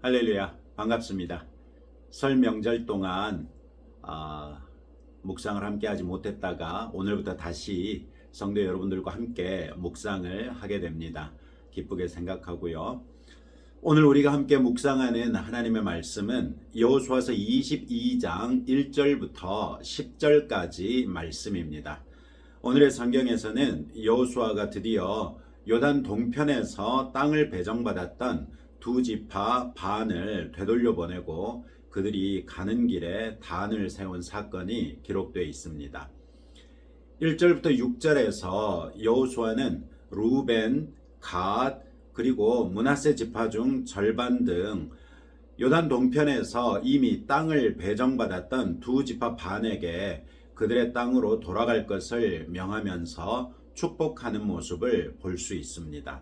할렐루야, 반갑습니다. 설 명절 동안 묵상을 함께 하지 못했다가 오늘부터 다시 성도 여러분들과 함께 묵상을 하게 됩니다. 기쁘게 생각하고요. 오늘 우리가 함께 묵상하는 하나님의 말씀은 여호수아서 22장 1절부터 10절까지 말씀입니다. 오늘의 성경에서는 여호수아가 드디어 요단 동편에서 땅을 배정받았던 두 지파 반을 되돌려 보내고 그들이 가는 길에 단을 세운 사건이 기록되어 있습니다. 1절부터 6절에서 여호수아는 루벤, 갓, 그리고 므낫세 지파 중 절반 등 요단 동편에서 이미 땅을 배정받았던 두 지파 반에게 그들의 땅으로 돌아갈 것을 명하면서 축복하는 모습을 볼 수 있습니다.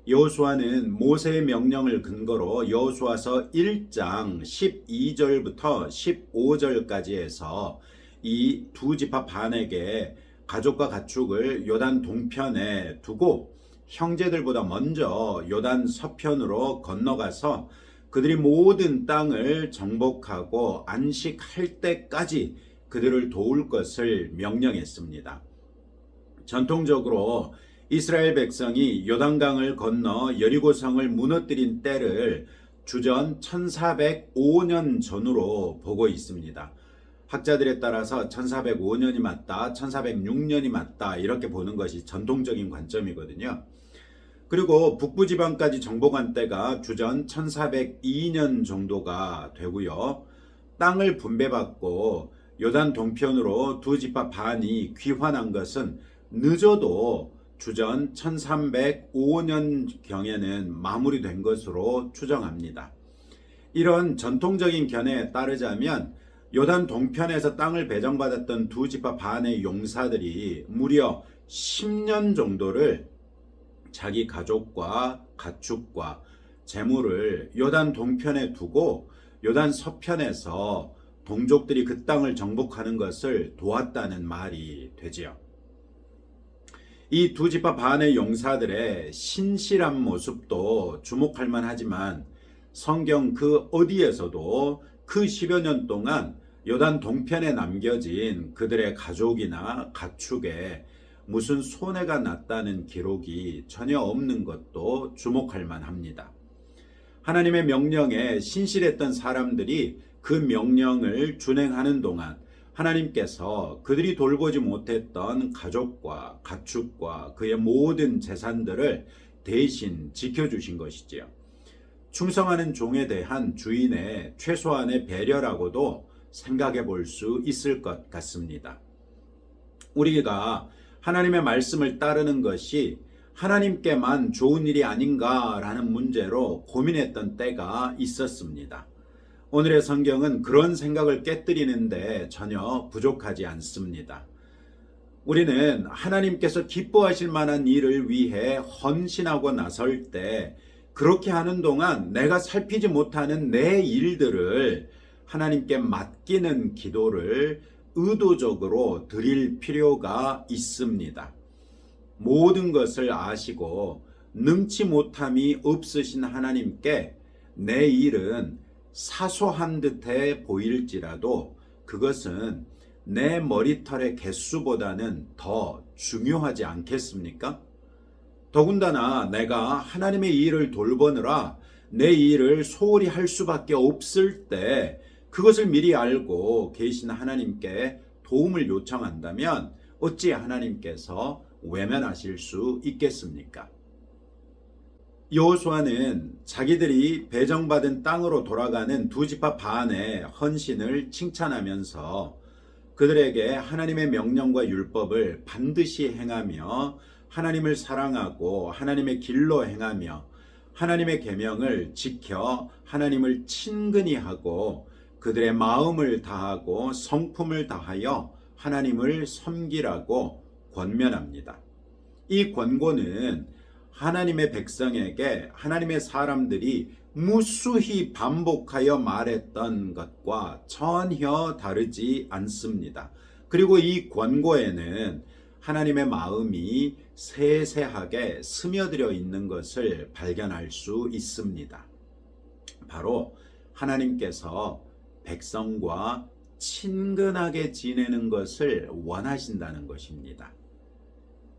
여호수아는 모세의 명령을 근거로 여호수아서 1장 12절부터 15절까지 해서 이 두 지파 반에게 가족과 가축을 요단 동편에 두고 형제들보다 먼저 요단 서편으로 건너가서 그들이 모든 땅을 정복하고 안식할 때까지 그들을 도울 것을 명령했습니다. 전통적으로 이스라엘 백성이 요단강을 건너 여리고성을 무너뜨린 때를 주전 1405년 전으로 보고 있습니다. 학자들에 따라서 1405년이 맞다, 1406년이 맞다 이렇게 보는 것이 전통적인 관점이거든요. 그리고 북부지방까지 정복한 때가 주전 1402년 정도가 되고요. 땅을 분배받고 요단 동편으로 두 지파 반이 귀환한 것은 늦어도 주전 1305년경에는 마무리된 것으로 추정합니다. 이런 전통적인 견해에 따르자면 요단 동편에서 땅을 배정받았던 두 지파 반의 용사들이 무려 10년 정도를 자기 가족과 가축과 재물을 요단 동편에 두고 요단 서편에서 동족들이 그 땅을 정복하는 것을 도왔다는 말이 되지요. 이 두 지파 반의 용사들의 신실한 모습도 주목할 만하지만 성경 그 어디에서도 그 10여 년 동안 요단 동편에 남겨진 그들의 가족이나 가축에 무슨 손해가 났다는 기록이 전혀 없는 것도 주목할 만합니다. 하나님의 명령에 신실했던 사람들이 그 명령을 준행하는 동안 하나님께서 그들이 돌보지 못했던 가족과 가축과 그의 모든 재산들을 대신 지켜주신 것이지요. 충성하는 종에 대한 주인의 최소한의 배려라고도 생각해 볼 수 있을 것 같습니다. 우리가 하나님의 말씀을 따르는 것이 하나님께만 좋은 일이 아닌가라는 문제로 고민했던 때가 있었습니다. 오늘의 성경은 그런 생각을 깨뜨리는데 전혀 부족하지 않습니다. 우리는 하나님께서 기뻐하실 만한 일을 위해 헌신하고 나설 때 그렇게 하는 동안 내가 살피지 못하는 내 일들을 하나님께 맡기는 기도를 의도적으로 드릴 필요가 있습니다. 모든 것을 아시고 능치 못함이 없으신 하나님께 내 일은 사소한 듯해 보일지라도 그것은 내 머리털의 개수보다는 더 중요하지 않겠습니까? 더군다나 내가 하나님의 일을 돌보느라 내 일을 소홀히 할 수밖에 없을 때 그것을 미리 알고 계신 하나님께 도움을 요청한다면 어찌 하나님께서 외면하실 수 있겠습니까? 여호수아는 자기들이 배정받은 땅으로 돌아가는 두 지파 반의 헌신을 칭찬하면서 그들에게 하나님의 명령과 율법을 반드시 행하며 하나님을 사랑하고 하나님의 길로 행하며 하나님의 계명을 지켜 하나님을 친근히 하고 그들의 마음을 다하고 성품을 다하여 하나님을 섬기라고 권면합니다. 이 권고는 하나님의 백성에게 하나님의 사람들이 무수히 반복하여 말했던 것과 전혀 다르지 않습니다. 그리고 이 권고에는 하나님의 마음이 세세하게 스며들어 있는 것을 발견할 수 있습니다. 바로 하나님께서 백성과 친근하게 지내는 것을 원하신다는 것입니다.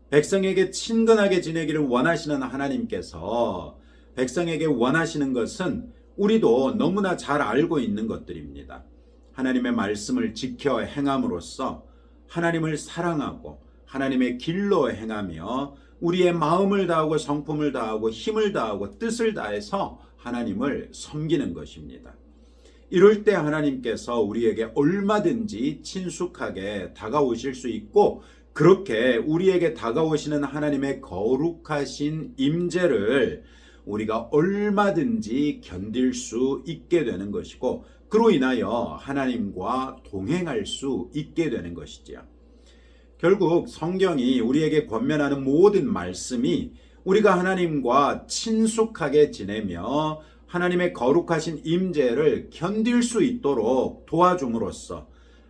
백성에게 친근하게 지내기를 원하시는 하나님께서 백성에게 원하시는 것은 우리도 너무나 잘 알고 있는 것들입니다. 하나님의 말씀을 지켜 행함으로써 하나님을 사랑하고 하나님의 길로 행하며 우리의 마음을 다하고 성품을 다하고 힘을 다하고 뜻을 다해서 하나님을 섬기는 것입니다. 이럴 때 하나님께서 우리에게 얼마든지 친숙하게 다가오실 수 있고, 그렇게 우리에게 다가오시는 하나님의 거룩하신 임재를 우리가 얼마든지 견딜 수 있게 되는 것이고, 그로 인하여 하나님과 동행할 수 있게 되는 것이지요. 결국 성경이 우리에게 권면하는 모든 말씀이 우리가 하나님과 친숙하게 지내며 하나님의 거룩하신 임재를 견딜 수 있도록 도와줌으로써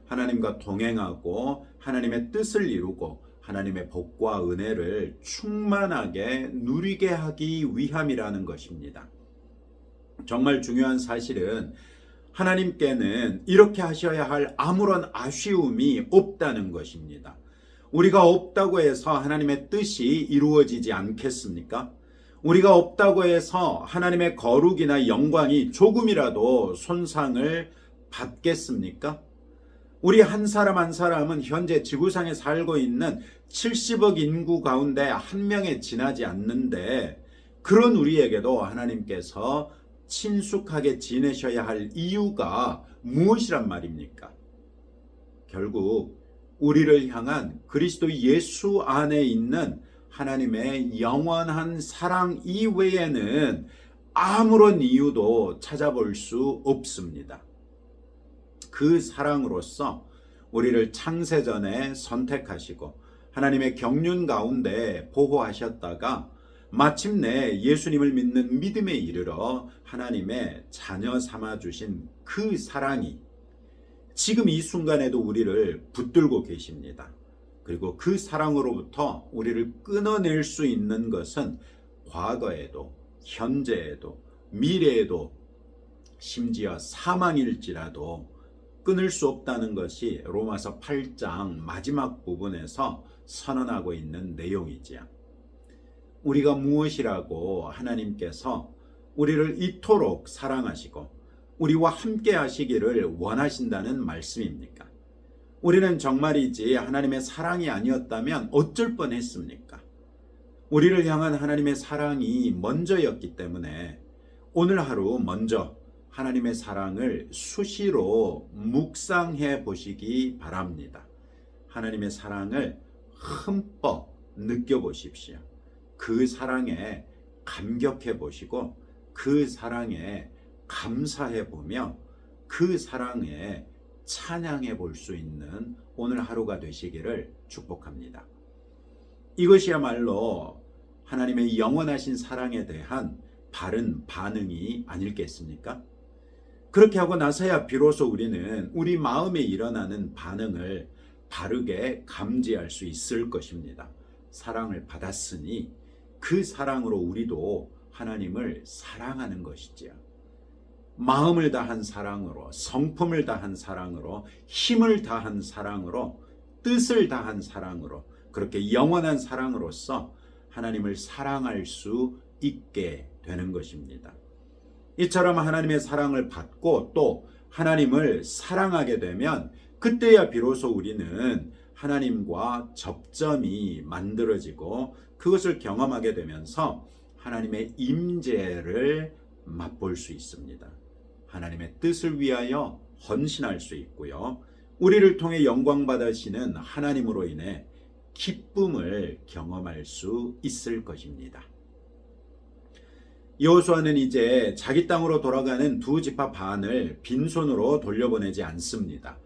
하나님과 동행하고 하나님의 뜻을 이루고 하나님의 복과 은혜를 충만하게 누리게 하기 위함이라는 것입니다. 정말 중요한 사실은 하나님께는 이렇게 하셔야 할 아무런 아쉬움이 없다는 것입니다. 우리가 없다고 해서 하나님의 뜻이 이루어지지 않겠습니까? 우리가 없다고 해서 하나님의 거룩이나 영광이 조금이라도 손상을 받겠습니까? 우리 한 사람 한 사람은 현재 지구상에 살고 있는 70억 인구 가운데 한 명에 지나지 않는데, 그런 우리에게도 하나님께서 친숙하게 지내셔야 할 이유가 무엇이란 말입니까? 결국 우리를 향한 그리스도 예수 안에 있는 하나님의 영원한 사랑 이외에는 아무런 이유도 찾아볼 수 없습니다. 그 사랑으로서 우리를 창세전에 선택하시고 하나님의 경륜 가운데 보호하셨다가 마침내 예수님을 믿는 믿음에 이르러 하나님의 자녀 삼아주신 그 사랑이 지금 이 순간에도 우리를 붙들고 계십니다. 그리고 그 사랑으로부터 우리를 끊어낼 수 있는 것은 과거에도 현재에도 미래에도 심지어 사망일지라도 끊을 수 없다는 것이 로마서 8장 마지막 부분에서 선언하고 있는 내용이지요. 우리가 무엇이라고 하나님께서 우리를 이토록 사랑하시고 우리와 함께 하시기를 원하신다는 말씀입니까? 우리는 정말이지 하나님의 사랑이 아니었다면 어쩔 뻔했습니까? 우리를 향한 하나님의 사랑이 먼저였기 때문에 오늘 하루 먼저 하나님의 사랑을 수시로 묵상해 보시기 바랍니다. 하나님의 사랑을 흠뻑 느껴보십시오. 그 사랑에 감격해 보시고 그 사랑에 감사해 보며 그 사랑에 찬양해 볼 수 있는 오늘 하루가 되시기를 축복합니다. 이것이야말로 하나님의 영원하신 사랑에 대한 바른 반응이 아닐겠습니까? 그렇게 하고 나서야 비로소 우리는 우리 마음에 일어나는 반응을 바르게 감지할 수 있을 것입니다. 사랑을 받았으니 그 사랑으로 우리도 하나님을 사랑하는 것이지요. 마음을 다한 사랑으로, 성품을 다한 사랑으로, 힘을 다한 사랑으로, 뜻을 다한 사랑으로, 그렇게 영원한 사랑으로서 하나님을 사랑할 수 있게 되는 것입니다. 이처럼 하나님의 사랑을 받고 또 하나님을 사랑하게 되면 그때야 비로소 우리는 하나님과 접점이 만들어지고 그것을 경험하게 되면서 하나님의 임재를 맛볼 수 있습니다. 하나님의 뜻을 위하여 헌신할 수 있고요. 우리를 통해 영광 받으시는 하나님으로 인해 기쁨을 경험할 수 있을 것입니다. 여호수아는 이제 자기 땅으로 돌아가는 두 지파 반을 빈손으로 돌려보내지 않습니다.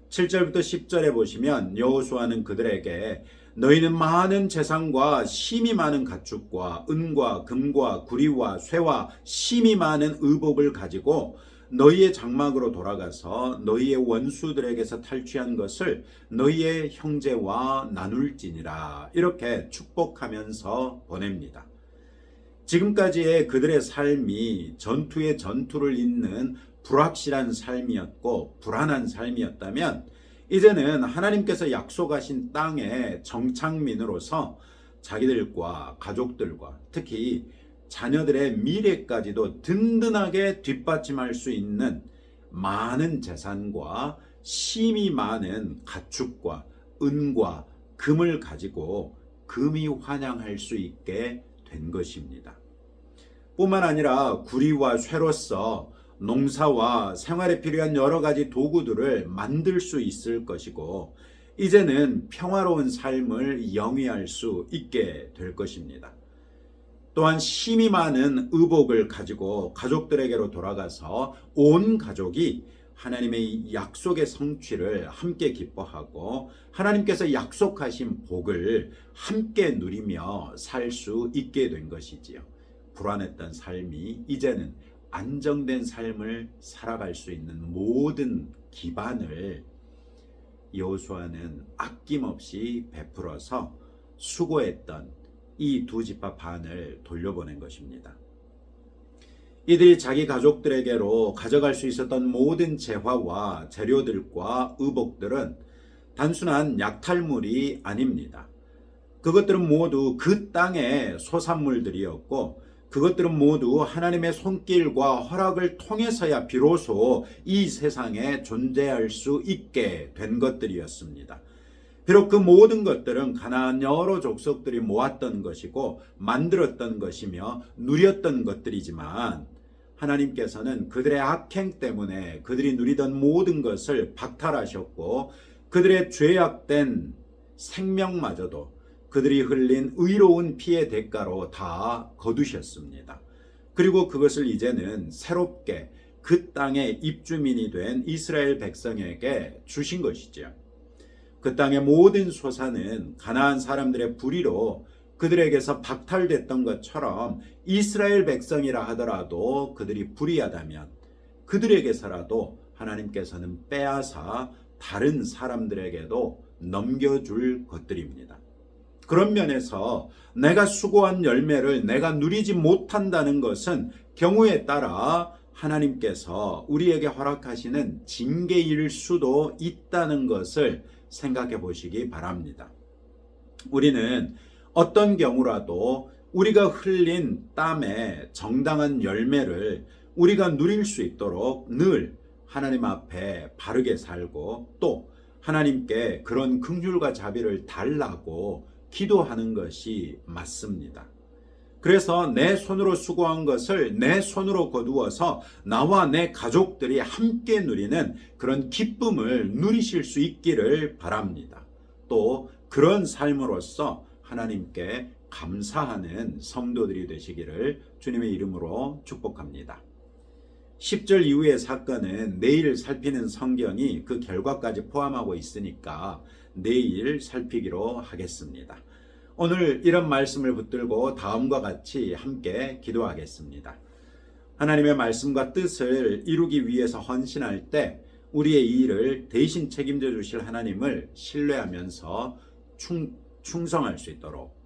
7절부터 10절에 보시면 여호수아는 그들에게 너희는 많은 재산과 심이 많은 가축과 은과 금과 구리와 쇠와 심이 많은 의복을 가지고 너희의 장막으로 돌아가서 너희의 원수들에게서 탈취한 것을 너희의 형제와 나눌지니라, 이렇게 축복하면서 보냅니다. 지금까지의 그들의 삶이 전투에 전투를 잇는 불확실한 삶이었고 불안한 삶이었다면 이제는 하나님께서 약속하신 땅의 정착민으로서 자기들과 가족들과 특히 자녀들의 미래까지도 든든하게 뒷받침할 수 있는 많은 재산과 심이 많은 가축과 은과 금을 가지고 금이 환영할 수 있게 된 것입니다. 뿐만 아니라 구리와 쇠로서 농사와 생활에 필요한 여러 가지 도구들을 만들 수 있을 것이고 이제는 평화로운 삶을 영위할 수 있게 될 것입니다. 또한 힘이 많은 의복을 가지고 가족들에게로 돌아가서 온 가족이 하나님의 약속의 성취를 함께 기뻐하고 하나님께서 약속하신 복을 함께 누리며 살 수 있게 된 것이지요. 불안했던 삶이 이제는 안정된 삶을 살아갈 수 있는 모든 기반을 여호수아는 아낌없이 베풀어서 수고했던 이 두 지파 반을 돌려보낸 것입니다. 이들이 자기 가족들에게로 가져갈 수 있었던 모든 재화와 재료들과 의복들은 단순한 약탈물이 아닙니다. 그것들은 모두 그 땅의 소산물들이었고 그것들은 모두 하나님의 손길과 허락을 통해서야 비로소 이 세상에 존재할 수 있게 된 것들이었습니다. 비록 그 모든 것들은 가나안 여러 족속들이 모았던 것이고 만들었던 것이며 누렸던 것들이지만 하나님께서는 그들의 악행 때문에 그들이 누리던 모든 것을 박탈하셨고 그들의 죄악된 생명마저도 그들이 흘린 의로운 피의 대가로 다 거두셨습니다. 그리고 그것을 이제는 새롭게 그 땅의 입주민이 된 이스라엘 백성에게 주신 것이죠. 그 땅의 모든 소산은 가나안 사람들의 불의로 그들에게서 박탈됐던 것처럼 이스라엘 백성이라 하더라도 그들이 불의하다면 그들에게서라도 하나님께서는 빼앗아 다른 사람들에게도 넘겨줄 것들입니다. 그런 면에서 내가 수고한 열매를 내가 누리지 못한다는 것은 경우에 따라 하나님께서 우리에게 허락하시는 징계일 수도 있다는 것을 생각해 보시기 바랍니다. 우리는 어떤 경우라도 우리가 흘린 땀의 정당한 열매를 우리가 누릴 수 있도록 늘 하나님 앞에 바르게 살고 또 하나님께 그런 긍휼과 자비를 달라고 기도하는 것이 맞습니다. 그래서 내 손으로 수고한 것을 내 손으로 거두어서 나와 내 가족들이 함께 누리는 그런 기쁨을 누리실 수 있기를 바랍니다. 또 그런 삶으로서 하나님께 감사하는 성도들이 되시기를 주님의 이름으로 축복합니다. 10절 이후의 사건은 내일 살피는 성경이 그 결과까지 포함하고 있으니까 내일 살피기로 하겠습니다. 오늘 이런 말씀을 붙들고 다음과 같이 함께 기도하겠습니다. 하나님의 말씀과 뜻을 이루기 위해서 헌신할 때 우리의 이 일을 대신 책임져 주실 하나님을 신뢰하면서 충성할 수 있도록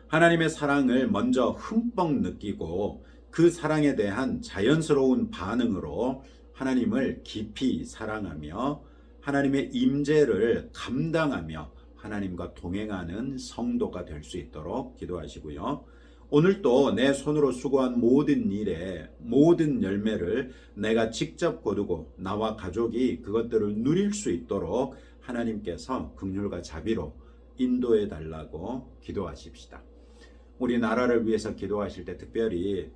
하나님의 사랑을 먼저 흠뻑 느끼고 그 사랑에 대한 자연스러운 반응으로 하나님을 깊이 사랑하며 하나님의 임재를 감당하며 하나님과 동행하는 성도가 될 수 있도록 기도하시고요. 오늘도 내 손으로 수고한 모든 일에 모든 열매를 내가 직접 거두고 나와 가족이 그것들을 누릴 수 있도록 하나님께서 긍휼과 자비로 인도해 달라고 기도하십시다. 우리 나라를 위해서 기도하실 때 특별히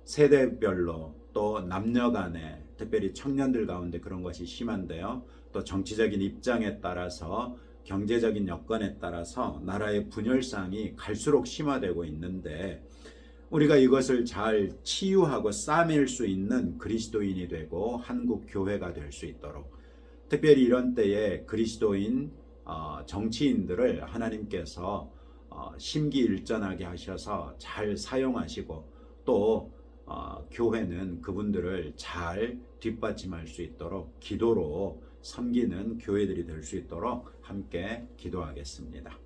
세대별로 또 남녀 간에 특별히 청년들 가운데 그런 것이 심한데요. 또 정치적인 입장에 따라서 경제적인 여건에 따라서 나라의 분열상이 갈수록 심화되고 있는데 우리가 이것을 잘 치유하고 싸맬 수 있는 그리스도인이 되고 한국 교회가 될 수 있도록 특별히 이런 때에 그리스도인 정치인들을 하나님께서 심기일전하게 하셔서 잘 사용하시고 또 교회는 그분들을 잘 뒷받침할 수 있도록 기도로 섬기는 교회들이 될 수 있도록 함께 기도하겠습니다.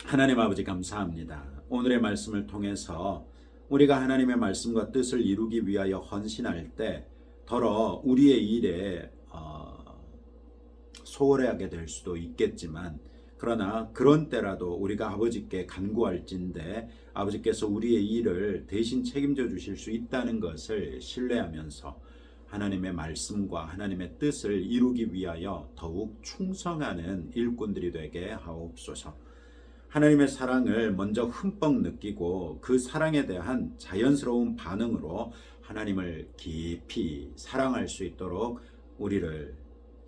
하나님 아버지 감사합니다. 오늘의 말씀을 통해서 우리가 하나님의 말씀과 뜻을 이루기 위하여 헌신할 때 더러 우리의 일에 소홀하게 될 수도 있겠지만, 그러나 그런 때라도 우리가 아버지께 간구할진대 아버지께서 우리의 일을 대신 책임져 주실 수 있다는 것을 신뢰하면서 하나님의 말씀과 하나님의 뜻을 이루기 위하여 더욱 충성하는 일꾼들이 되게 하옵소서. 하나님의 사랑을 먼저 흠뻑 느끼고 그 사랑에 대한 자연스러운 반응으로 하나님을 깊이 사랑할 수 있도록 우리를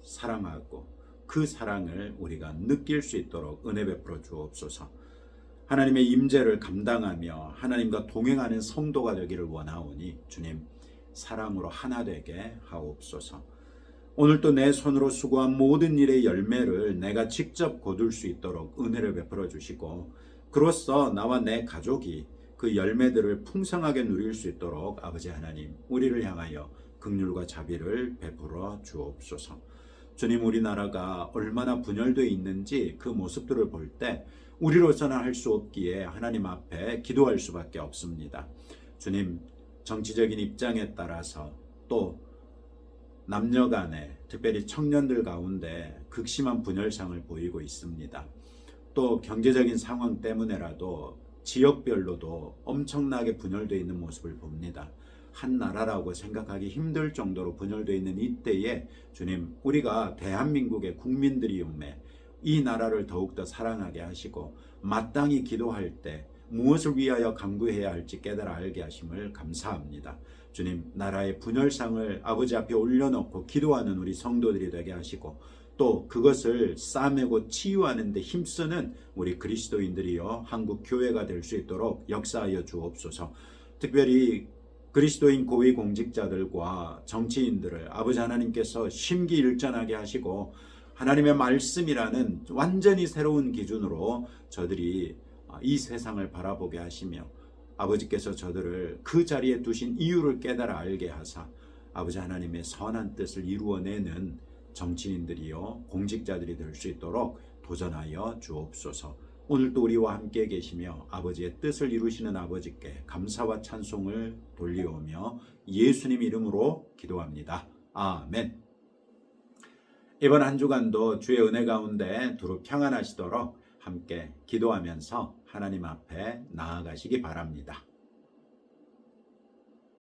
사랑하고 그 사랑을 우리가 느낄 수 있도록 은혜 베풀어 주옵소서. 하나님의 임재를 감당하며 하나님과 동행하는 성도가 되기를 원하오니 주님 사랑으로 하나 되게 하옵소서. 오늘도 내 손으로 수고한 모든 일의 열매를 내가 직접 거둘 수 있도록 은혜를 베풀어 주시고, 그로써 나와 내 가족이 그 열매들을 풍성하게 누릴 수 있도록 아버지 하나님 우리를 향하여 긍휼과 자비를 베풀어 주옵소서. 주님, 우리나라가 얼마나 분열되어 있는지 그 모습들을 볼 때 우리로서는 할 수 없기에 하나님 앞에 기도할 수밖에 없습니다. 주님, 정치적인 입장에 따라서 또 남녀 간에 특별히 청년들 가운데 극심한 분열상을 보이고 있습니다. 또 경제적인 상황 때문에라도 지역별로도 엄청나게 분열되어 있는 모습을 봅니다. 한 나라라고 생각하기 힘들 정도로 분열되어 있는 이때에 주님, 우리가 대한민국의 국민들이오매 이 나라를 더욱더 사랑하게 하시고 마땅히 기도할 때 무엇을 위하여 간구해야 할지 깨달아 알게 하심을 감사합니다. 주님, 나라의 분열상을 아버지 앞에 올려놓고 기도하는 우리 성도들이 되게 하시고 또 그것을 싸매고 치유하는 데 힘쓰는 우리 그리스도인들이여 한국 교회가 될 수 있도록 역사하여 주옵소서. 특별히 그리스도인 고위 공직자들과 정치인들을 아버지 하나님께서 심기일전하게 하시고 하나님의 말씀이라는 완전히 새로운 기준으로 저들이 이 세상을 바라보게 하시며 아버지께서 저들을 그 자리에 두신 이유를 깨달아 알게 하사 아버지 하나님의 선한 뜻을 이루어내는 정치인들이요 공직자들이 될 수 있도록 도전하여 주옵소서. 오늘도 우리와 함께 계시며 아버지의 뜻을 이루시는 아버지께 감사와 찬송을 돌리오며 예수님 이름으로 기도합니다. 아멘. 이번 한 주간도 주의 은혜 가운데 두루 평안하시도록 함께 기도하면서 하나님 앞에 나아가시기 바랍니다.